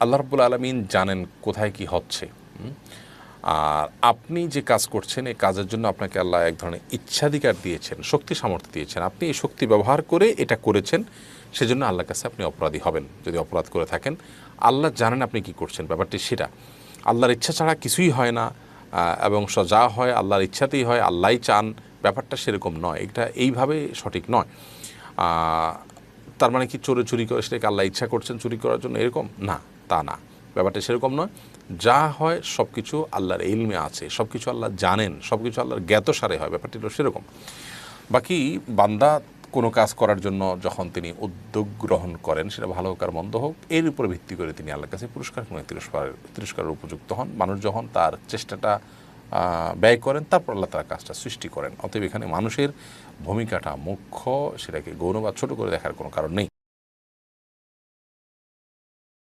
আল্লাহ রাব্বুল আলামিন জানেন কোথায় কি হচ্ছে। আর আপনি যে কাজ করছেন এই কাজের জন্য আপনাকে আল্লাহ এক ধরনের ইচ্ছাধিকার দিয়েছেন, শক্তি সামর্থ্য দিয়েছেন। আপনি এই শক্তি ব্যবহার করে এটা করেছেন, সেজন্য আল্লাহর কাছে আপনি অপরাধী হবেন যদি অপরাধ করে থাকেন। আল্লাহ জানেন আপনি কি করছেন, ব্যাপারটি সেটা। আল্লাহর ইচ্ছা ছাড়া কিছুই হয় না, এবং যা হয় আল্লাহর ইচ্ছাতেই হয়, আল্লাহই চান। ব্যাপারটা সেরকম নয়, এটা এইভাবে সঠিক নয়। তার মানে কি চুরি করে সেটাকে আল্লাহ ইচ্ছা করছেন চুরি করার জন্য, এরকম না, তা না। ব্যাপারটা সেরকম নয়। যা হয় সব কিছু আল্লাহর ইলমে আছে, সব কিছু আল্লাহ জানেন, সব কিছু আল্লাহর জ্ঞাতসারে হয়, ব্যাপারটি হলো সেরকম। বাকি বান্দা কোনো কাজ করার জন্য যখন তিনি উদ্যোগ গ্রহণ করেন, সেটা ভালো হোক আর মন্দ হোক, এর উপরে ভিত্তি করে তিনি আল্লাহর কাছে পুরস্কার কিংবা তিরস্কারের উপযুক্ত হন। মানুষ যখন তার চেষ্টাটা ব্যয় করেন, তারপর আল্লাহ তার কাজটা সৃষ্টি করেন। অতএব এখানে মানুষের ভূমিকাটা মুখ্য, সেটাকে গৌণ বা ছোটো করে দেখার কোনো কারণ নেই।